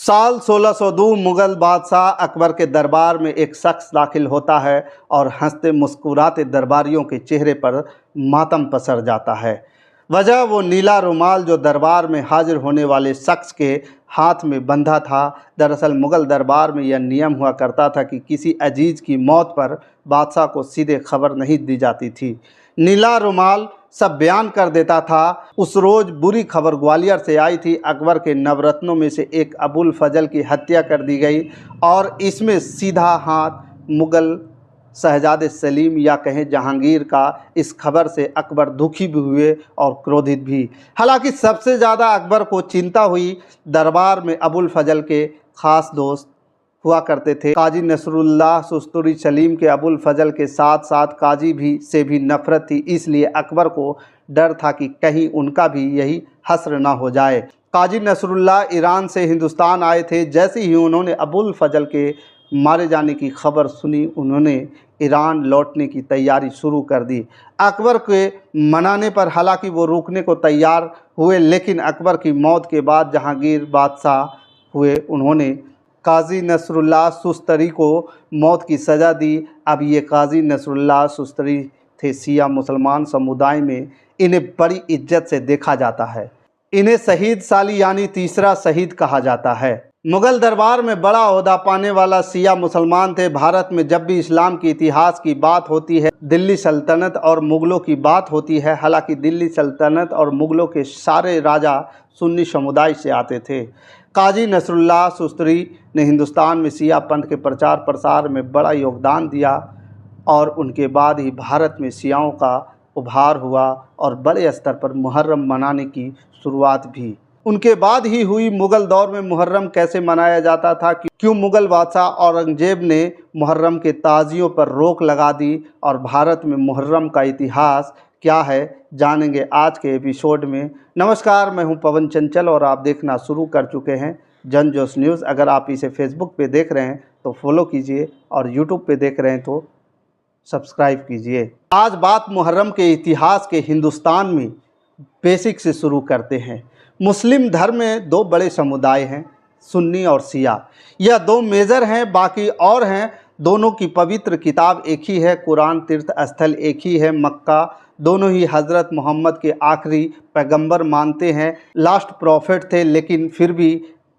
साल 1602 मुगल बादशाह अकबर के दरबार में एक शख्स दाखिल होता है और हंसते मुस्कुराते दरबारियों के चेहरे पर मातम पसर जाता है। वजह वो नीला रुमाल जो दरबार में हाजिर होने वाले शख्स के हाथ में बंधा था। दरअसल मुगल दरबार में यह नियम हुआ करता था कि किसी अजीज की मौत पर बादशाह को सीधे खबर नहीं दी जाती थी। नीला रुमाल सब बयान कर देता था। उस रोज़ बुरी खबर ग्वालियर से आई थी। अकबर के नवरत्नों में से एक अबुल फजल की हत्या कर दी गई और इसमें सीधा हाथ मुगल शहजादे सलीम या कहें जहांगीर का। इस खबर से अकबर दुखी भी हुए और क्रोधित भी। हालांकि सबसे ज़्यादा अकबर को चिंता हुई दरबार में अबुल फजल के ख़ास दोस्त हुआ करते थे। काजी नसरुल्लाह सुस्तुरी सलीम के अबुल फजल के साथ साथ काजी भी से भी नफरत थी। इसलिए अकबर को डर था कि कहीं उनका भी यही हश्र ना हो जाए। काजी नसरुल्लाह ईरान से हिंदुस्तान आए थे। जैसे ही उन्होंने अबुल फजल के मारे जाने की खबर सुनी, उन्होंने ईरान लौटने की तैयारी शुरू कर दी। अकबर के मनाने पर हालांकि वो रुकने को तैयार हुए, लेकिन अकबर की मौत के बाद जहांगीर बादशाह हुए, उन्होंने काजी नसरुल्लाह सुस्तरी को मौत की सज़ा दी। अब ये काजी नसरुल्लाह सुस्तरी थे शिया मुसलमान समुदाय में इन्हें बड़ी इज्जत से देखा जाता है। इन्हें शहीद साली यानी तीसरा शहीद कहा जाता है। मुगल दरबार में बड़ा ओहदा पाने वाला शिया मुसलमान थे। भारत में जब भी इस्लाम के इतिहास की बात होती है, दिल्ली सल्तनत और मुग़लों की बात होती है। हालांकि दिल्ली सल्तनत और मुग़लों के सारे राजा सुन्नी समुदाय से आते थे। काजी नसरुल्लाह सुस्तरी ने हिंदुस्तान में शिया पंथ के प्रचार प्रसार में बड़ा योगदान दिया और उनके बाद ही भारत में शियाओं का उभार हुआ और बड़े स्तर पर मुहर्रम मनाने की शुरुआत भी उनके बाद ही हुई। मुग़ल दौर में मुहर्रम कैसे मनाया जाता था, क्यों मुग़ल बादशाह औरंगजेब ने मुहर्रम के ताज़ियों पर रोक लगा दी और भारत में मुहर्रम का इतिहास क्या है, जानेंगे आज के एपिसोड में। नमस्कार, मैं हूं पवन चंचल और आप देखना शुरू कर चुके हैं जनजोश न्यूज़। अगर आप इसे फेसबुक पे देख रहे हैं तो फॉलो कीजिए और यूट्यूब पे देख रहे हैं तो सब्सक्राइब कीजिए। आज बात मुहर्रम के इतिहास के हिंदुस्तान में बेसिक से शुरू करते हैं। मुस्लिम धर्म में दो बड़े समुदाय हैं, सुन्नी और शिया। यह दो मेजर हैं, बाकी और हैं। दोनों की पवित्र किताब एक ही है, कुरान तीर्थ स्थल एक ही है, मक्का। दोनों ही हज़रत मोहम्मद के आखिरी पैगंबर मानते हैं, लास्ट प्रॉफिट थे, लेकिन फिर भी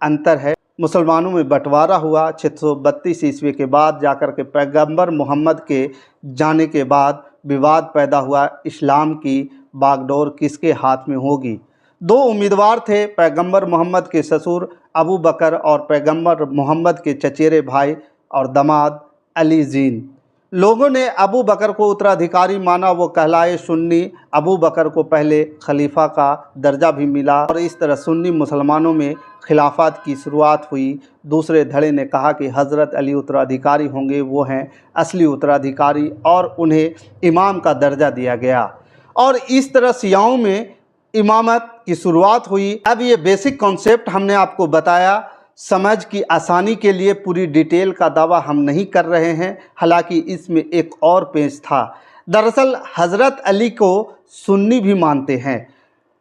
अंतर है। मुसलमानों में बंटवारा हुआ 632 ईस्वी के बाद जाकर के पैगंबर मोहम्मद के जाने के बाद विवाद पैदा हुआ, इस्लाम की बागडोर किसके हाथ में होगी। दो उम्मीदवार थे, पैगंबर मोहम्मद के ससुर अबू बकर और पैगंबर मोहम्मद के चचेरे भाई और दामाद अली जीन। लोगों ने अबू बकर को उत्तराधिकारी माना, वो कहलाए सुन्नी। अबू बकर को पहले खलीफा का दर्जा भी मिला और इस तरह सुन्नी मुसलमानों में खिलाफत की शुरुआत हुई। दूसरे धड़े ने कहा कि हज़रत अली उत्तराधिकारी होंगे, वो हैं असली उत्तराधिकारी, और उन्हें इमाम का दर्जा दिया गया और इस तरह शियाओं में इमामत की शुरुआत हुई। अब ये बेसिक कॉन्सेप्ट हमने आपको बताया, समझ की आसानी के लिए पूरी डिटेल का दावा हम नहीं कर रहे हैं। हालांकि इसमें एक और पेच था। दरअसल हज़रत अली को सुन्नी भी मानते हैं।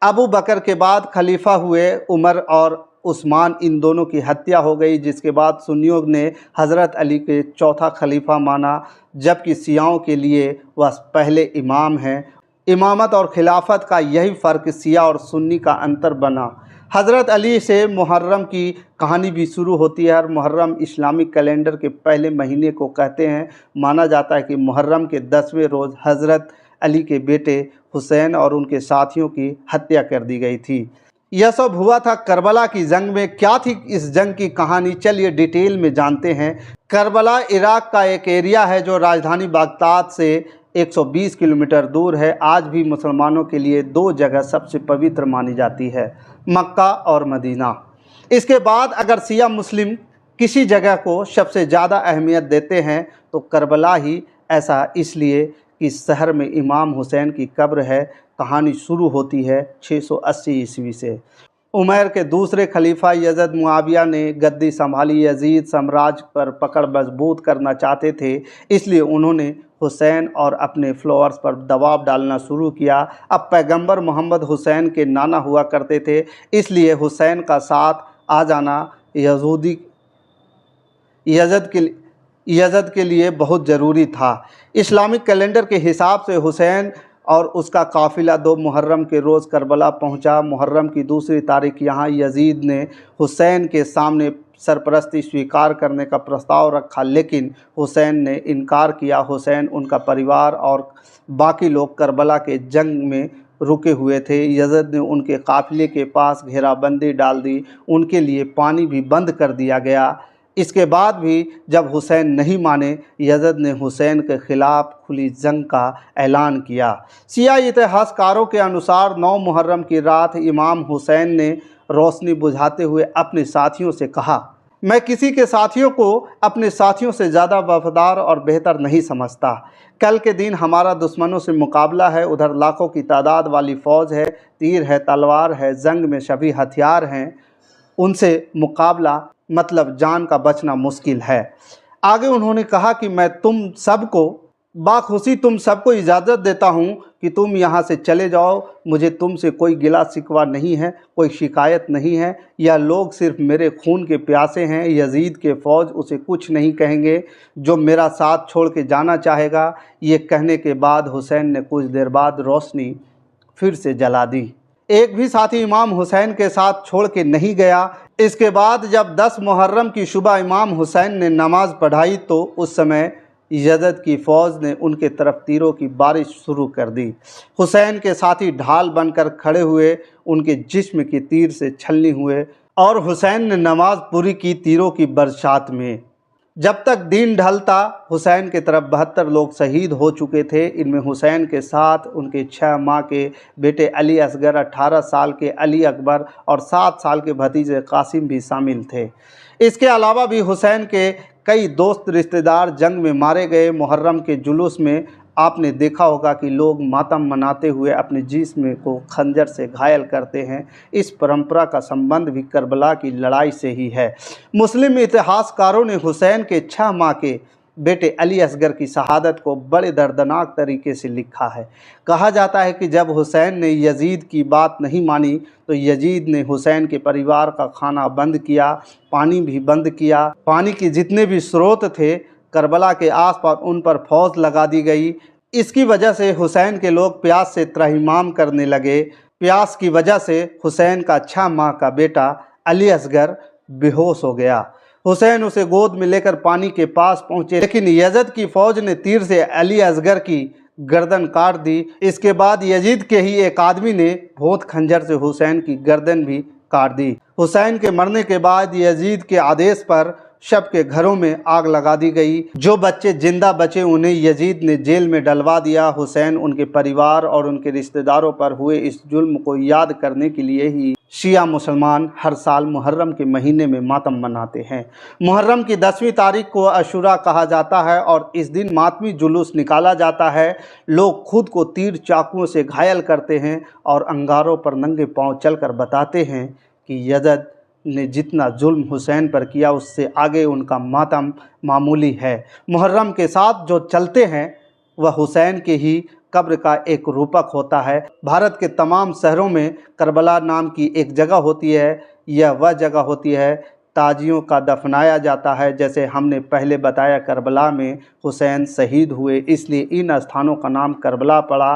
अबू बकर के बाद खलीफा हुए उमर और उस्मान, इन दोनों की हत्या हो गई, जिसके बाद सुन्नियों ने हज़रत अली के चौथा खलीफा माना, जबकि शियाओं के लिए वह पहले इमाम हैं। इमामत और खिलाफत का यही फ़र्क शिया और सुन्नी का अंतर बना। हज़रत अली से मुहर्रम की कहानी भी शुरू होती है और मुहर्रम इस्लामिक कैलेंडर के पहले महीने को कहते हैं। माना जाता है कि मुहर्रम के 10वें रोज़ हज़रत अली के बेटे हुसैन और उनके साथियों की हत्या कर दी गई थी। यह सब हुआ था करबला की जंग में। क्या थी इस जंग की कहानी, चलिए डिटेल में जानते हैं। करबला इराक़ का एक एरिया है जो राजधानी बगदाद से 120 किलोमीटर दूर है। आज भी मुसलमानों के लिए दो जगह सबसे पवित्र मानी जाती है, मक्का और मदीना। इसके बाद अगर शिया मुस्लिम किसी जगह को सबसे ज़्यादा अहमियत देते हैं तो करबला ही। ऐसा इसलिए कि शहर में इमाम हुसैन की कब्र है। कहानी शुरू होती है 680 ईस्वी से। उमर के दूसरे खलीफा यज़द मुआविया ने गद्दी संभाली। यजीद साम्राज्य पर पकड़ मजबूत करना चाहते थे, इसलिए उन्होंने हुसैन और अपने फॉलोअर्स पर दबाव डालना शुरू किया। अब पैगंबर मोहम्मद हुसैन के नाना हुआ करते थे, इसलिए हुसैन का साथ आ जाना यजूदी यज़द के लिए बहुत ज़रूरी था। इस्लामिक कैलेंडर के हिसाब से हुसैन और उसका काफ़िला 2 मुहर्रम के रोज़ करबला पहुंचा। मुहर्रम की दूसरी तारीख यहाँ यजीद ने हुसैन के सामने सरपरस्ती स्वीकार करने का प्रस्ताव रखा, लेकिन हुसैन ने इनकार किया। हुसैन, उनका परिवार और बाकी लोग करबला के जंग में रुके हुए थे। यज़द ने उनके काफ़िले के पास घेराबंदी डाल दी, उनके लिए पानी भी बंद कर दिया गया। इसके बाद भी जब हुसैन नहीं माने, यज़द ने हुसैन के ख़िलाफ़ खुली जंग का ऐलान किया। शिया इतिहासकारों के अनुसार 9 मुहर्रम की रात इमाम हुसैन ने रोशनी बुझाते हुए अपने साथियों से कहा, मैं किसी के साथियों को अपने साथियों से ज़्यादा वफादार और बेहतर नहीं समझता। कल के दिन हमारा दुश्मनों से मुकाबला है। उधर लाखों की तादाद वाली फ़ौज है, तीर है, तलवार है, जंग में सभी हथियार हैं। उनसे मुकाबला मतलब जान का बचना मुश्किल है। आगे उन्होंने कहा कि मैं तुम सबको बाखुशी तुम सबको इजाज़त देता हूँ कि तुम यहाँ से चले जाओ। मुझे तुमसे कोई गिला शिकवा नहीं है, कोई शिकायत नहीं है। यह लोग सिर्फ मेरे खून के प्यासे हैं। यजीद के फ़ौज उसे कुछ नहीं कहेंगे जो मेरा साथ छोड़ के जाना चाहेगा। ये कहने के बाद हुसैन ने कुछ देर बाद रोशनी फिर से जला दी। एक भी साथी इमाम हुसैन के साथ छोड़ के नहीं गया। इसके बाद जब 10 मुहर्रम की सुबह इमाम हुसैन ने नमाज़ पढ़ाई तो उस समय यज़द की फ़ौज ने उनके तरफ तीरों की बारिश शुरू कर दी। हुसैन के साथी ढाल बनकर खड़े हुए, उनके जिस्म की तीर से छलनी हुए और हुसैन ने नमाज पूरी की तीरों की बरसात में। जब तक दिन ढलता हुसैन के तरफ 72 लोग शहीद हो चुके थे। इनमें हुसैन के साथ उनके 6 माह के बेटे अली असगर, 18 साल के अली अकबर और 7 साल के भतीजे कासिम भी शामिल थे। इसके अलावा भी हुसैन के कई दोस्त रिश्तेदार जंग में मारे गए। मुहर्रम के जुलूस में आपने देखा होगा कि लोग मातम मनाते हुए अपने जिस्म को खंजर से घायल करते हैं। इस परंपरा का संबंध भी करबला की लड़ाई से ही है। मुस्लिम इतिहासकारों ने हुसैन के 6 माह के बेटे अली असगर की शहादत को बड़े दर्दनाक तरीके से लिखा है। कहा जाता है कि जब हुसैन ने यजीद की बात नहीं मानी तो यजीद ने हुसैन के परिवार का खाना बंद किया, पानी भी बंद किया। पानी के जितने भी स्रोत थे करबला के आसपास उन पर फौज लगा दी गई। इसकी वजह से हुसैन के लोग प्यास से त्रहिमाम करने लगे। प्यास की वजह से हुसैन का 6 माह का बेटा अली असगर बेहोश हो गया। हुसैन उसे गोद में लेकर पानी के पास पहुंचे, लेकिन यज़द की फ़ौज ने तीर से अली असगर की गर्दन काट दी। इसके बाद यजीद के ही एक आदमी ने भोंत खंजर से हुसैन की गर्दन भी काट दी। हुसैन के मरने के बाद यजीद के आदेश पर शब के घरों में आग लगा दी गई। जो बच्चे जिंदा बचे उन्हें यजीद ने जेल में डलवा दिया। हुसैन, उनके परिवार और उनके रिश्तेदारों पर हुए इस जुल्म को याद करने के लिए ही शिया मुसलमान हर साल मुहर्रम के महीने में मातम मनाते हैं। मुहर्रम की 10वीं तारीख को अशूरा कहा जाता है और इस दिन मातमी जुलूस निकाला जाता है। लोग खुद को तीर चाकुओं से घायल करते हैं और अंगारों पर नंगे पांव चलकर बताते हैं कि यज़द ने जितना जुल्म हुसैन पर किया उससे आगे उनका मातम मामूली है। मुहर्रम के साथ जो चलते हैं वह हुसैन के ही कब्र का एक रूपक होता है। भारत के तमाम शहरों में करबला नाम की एक जगह होती है। यह वह जगह होती है ताजियों का दफनाया जाता है। जैसे हमने पहले बताया करबला में हुसैन शहीद हुए, इसलिए इन स्थानों का नाम करबला पड़ा।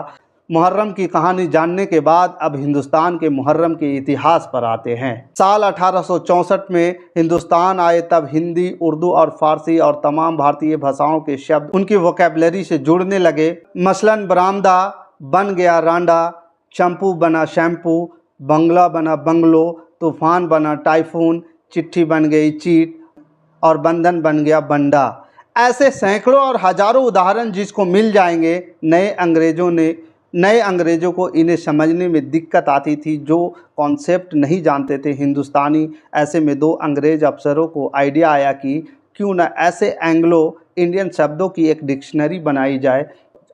मुहर्रम की कहानी जानने के बाद अब हिंदुस्तान के मुहर्रम के इतिहास पर आते हैं। साल 1864 में हिंदुस्तान आए तब हिंदी, उर्दू और फारसी और तमाम भारतीय भाषाओं के शब्द उनकी वोकैबुलरी से जुड़ने लगे। मसलन बरामदा बन गया रांडा, चंपू बना शैम्पू, बंगला बना बंगलो, तूफान बना टाइफून, चिट्ठी बन गई चीट और बंधन बन गया बंडा। ऐसे सैकड़ों और हजारों उदाहरण जिसको मिल जाएंगे। नए अंग्रेज़ों को इन्हें समझने में दिक्कत आती थी, जो कॉन्सेप्ट नहीं जानते थे हिंदुस्तानी। ऐसे में 2 अंग्रेज़ अफसरों को आइडिया आया कि क्यों न ऐसे एंग्लो इंडियन शब्दों की एक डिक्शनरी बनाई जाए।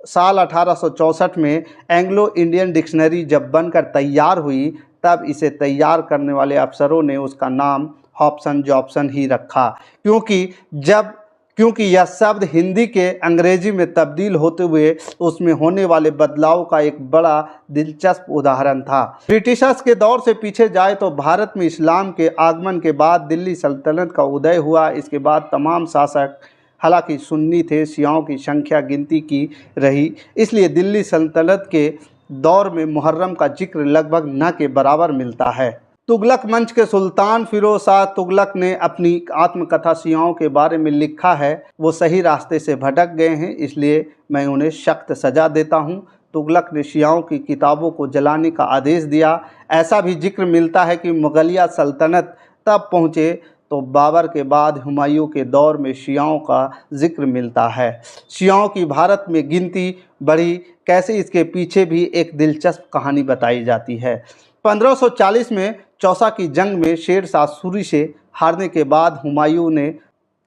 साल 1864 में एंग्लो इंडियन डिक्शनरी जब बनकर तैयार हुई तब इसे तैयार करने वाले अफसरों ने उसका नाम हॉब्सन जॉब्सन ही रखा, क्योंकि जब क्योंकि यह शब्द हिंदी के अंग्रेजी में तब्दील होते हुए उसमें होने वाले बदलाव का एक बड़ा दिलचस्प उदाहरण था। ब्रिटिशर्स के दौर से पीछे जाए तो भारत में इस्लाम के आगमन के बाद दिल्ली सल्तनत का उदय हुआ। इसके बाद तमाम शासक हालांकि सुन्नी थे, शियाओं की संख्या गिनती की रही, इसलिए दिल्ली सल्तनत के दौर में मुहर्रम का जिक्र लगभग न के बराबर मिलता है। तुगलक वंश के सुल्तान फिरोज शाह तुगलक ने अपनी आत्मकथा शियाओं के बारे में लिखा है, वो सही रास्ते से भटक गए हैं, इसलिए मैं उन्हें सख्त सज़ा देता हूँ। तुगलक ने शियाओं की किताबों को जलाने का आदेश दिया। ऐसा भी जिक्र मिलता है कि मुगलिया सल्तनत तब पहुँचे तो बाबर के बाद हुमायूं के दौर में शियाओं का जिक्र मिलता है। शियाओं की भारत में गिनती बढ़ी कैसे, इसके पीछे भी एक दिलचस्प कहानी बताई जाती है। 1540 में चौसा की जंग में शेर शाह सूरी से हारने के बाद हुमायूं ने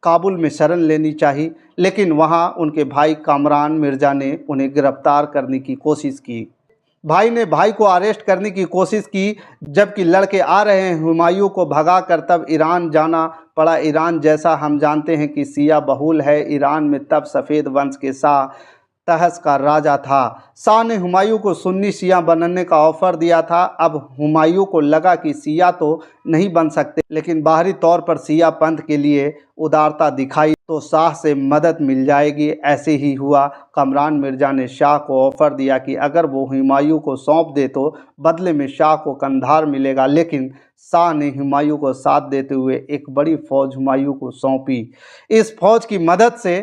काबुल में शरण लेनी चाहिए, लेकिन वहां उनके भाई कामरान मिर्ज़ा ने उन्हें गिरफ्तार करने की कोशिश की। भाई ने भाई को अरेस्ट करने की कोशिश की, जबकि लड़के आ रहे हैं हुमायूं को भगाकर तब ईरान जाना पड़ा। ईरान जैसा हम जानते हैं कि शिया बहुल है। ईरान में तब सफ़ेद वंश के शाह तहस का राजा था। शाह ने हुमायूं को सुन्नी शिया बनने का ऑफ़र दिया था। अब हुमायूं को लगा कि शिया तो नहीं बन सकते, लेकिन बाहरी तौर पर शिया पंथ के लिए उदारता दिखाई तो शाह से मदद मिल जाएगी। ऐसे ही हुआ। कामरान मिर्ज़ा ने शाह को ऑफ़र दिया कि अगर वो हुमायूं को सौंप दे तो बदले में शाह को कंधार मिलेगा, लेकिन शाह ने हुमायूं को साथ देते हुए एक बड़ी फ़ौज हुमायूं को सौंपी। इस फ़ौज की मदद से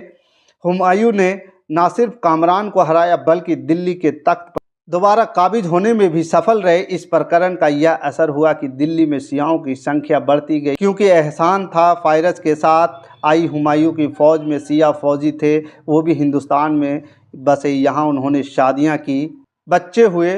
हुमायूं ने न सिर्फ कामरान को हराया बल्कि दिल्ली के तख्त पर दोबारा काबिज होने में भी सफल रहे। इस प्रकरण का यह असर हुआ कि दिल्ली में शियाओं की संख्या बढ़ती गई, क्योंकि एहसान था फ़ायरज़ के साथ आई हुमायूं की फ़ौज में शिया फ़ौजी थे, वो भी हिंदुस्तान में बसे। यहाँ उन्होंने शादियाँ की, बच्चे हुए।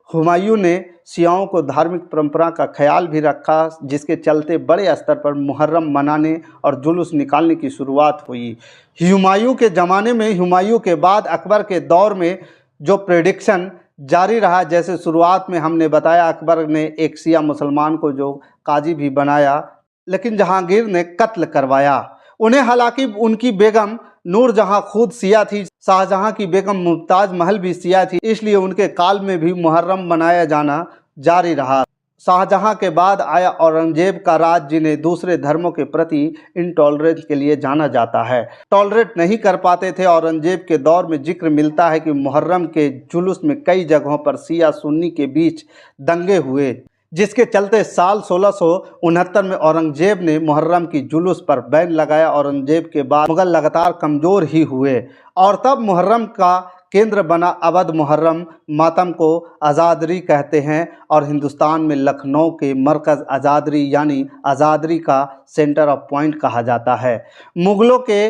हुमायूं ने शियाओं को धार्मिक परंपरा का ख्याल भी रखा, जिसके चलते बड़े स्तर पर मुहर्रम मनाने और जुलूस निकालने की शुरुआत हुई। हुमायूं के ज़माने में, हुमायूं के बाद अकबर के दौर में जो प्रेडिक्शन जारी रहा, जैसे शुरुआत में हमने बताया अकबर ने एक शिया मुसलमान को जो काजी भी बनाया, लेकिन जहांगीर ने कत्ल करवाया उन्हें। हालांकि उनकी बेगम नूरजहां खुद शिया थी, शाहजहां की बेगम मुमताज़ महल भी शिया थी, इसलिए उनके काल में भी मुहर्रम मनाया जाना जारी रहा। शाहजहां के बाद आया औरंगजेब का राज, जिन्हें दूसरे धर्मों के प्रति इनटॉलरेंस के लिए जाना जाता है। टॉलरेट नहीं कर पाते थे। औरंगजेब के दौर में जिक्र मिलता है कि मुहर्रम के जुलूस में कई जगहों पर शिया सुन्नी के बीच दंगे हुए, जिसके चलते साल 1669 में औरंगजेब ने मुहर्रम की जुलूस पर बैन लगाया। औरंगजेब के बाद मुगल लगातार कमज़ोर ही हुए और तब मुहर्रम का केंद्र बना अवध मुहर्रम। मातम को आज़ादरी कहते हैं और हिंदुस्तान में लखनऊ के मरकज़ आज़ादरी यानी आज़ादरी का सेंटर ऑफ पॉइंट कहा जाता है। मुग़लों के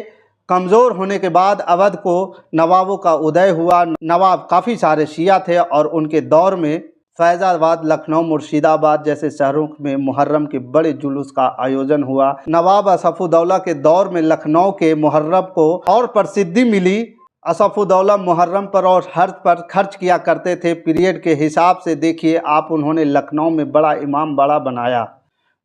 कमज़ोर होने के बाद अवध को नवाबों का उदय हुआ। नवाब काफ़ी सारे शिया थे और उनके दौर में फैज़ाबाद, लखनऊ, मुर्शिदाबाद जैसे शहरों में मुहर्रम के बड़े जुलूस का आयोजन हुआ। नवाब असफ़ुद्दौला के दौर में लखनऊ के मुहर्रम को और प्रसिद्धि मिली। असफ़ुद्दौला मुहर्रम पर और हज पर खर्च किया करते थे। पीरियड के हिसाब से देखिए आप, उन्होंने लखनऊ में बड़ा इमाम बाड़ा बनाया।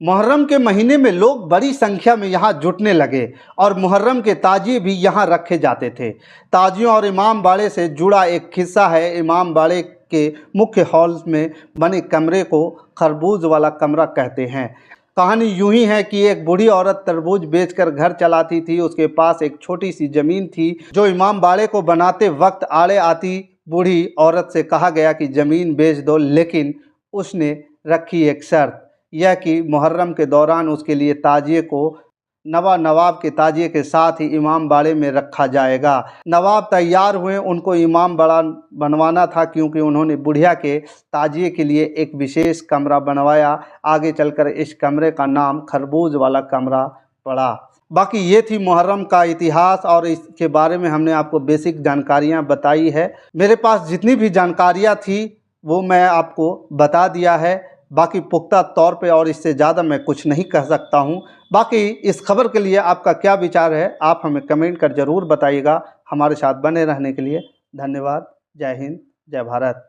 मुहर्रम के महीने में लोग बड़ी संख्या में यहाँ जुटने लगे और मुहर्रम के ताजिए भी यहाँ रखे जाते थे। ताजियों और इमाम बाड़े से जुड़ा एक किस्सा है। इमाम बाड़े के मुख्य हॉल में बने कमरे को खरबूज वाला कमरा कहते हैं। कहानी यूं ही है कि एक बूढ़ी औरत तरबूज बेचकर घर चलाती थी। उसके पास एक छोटी सी ज़मीन थी जो इमाम बाड़े को बनाते वक्त आड़े आती। बूढ़ी औरत से कहा गया कि ज़मीन बेच दो, लेकिन उसने रखी एक शर्त, यह कि मुहर्रम के दौरान उसके लिए ताजिए को नवाब के ताजिए के साथ ही इमाम बाड़े में रखा जाएगा। नवाब तैयार हुए, उनको इमाम बाड़ा बनवाना था, क्योंकि उन्होंने बुढ़िया के ताजिए के लिए एक विशेष कमरा बनवाया। आगे चलकर इस कमरे का नाम खरबूज वाला कमरा पड़ा। बाकी ये थी मुहर्रम का इतिहास और इसके बारे में हमने आपको बेसिक जानकारियाँ बताई है। मेरे पास जितनी भी जानकारियाँ थी वो मैं आपको बता दिया है। बाकी पुख्ता तौर पे और इससे ज़्यादा मैं कुछ नहीं कह सकता हूँ। बाकी इस खबर के लिए आपका क्या विचार है, आप हमें कमेंट कर ज़रूर बताइएगा। हमारे साथ बने रहने के लिए धन्यवाद। जय हिंद, जय भारत।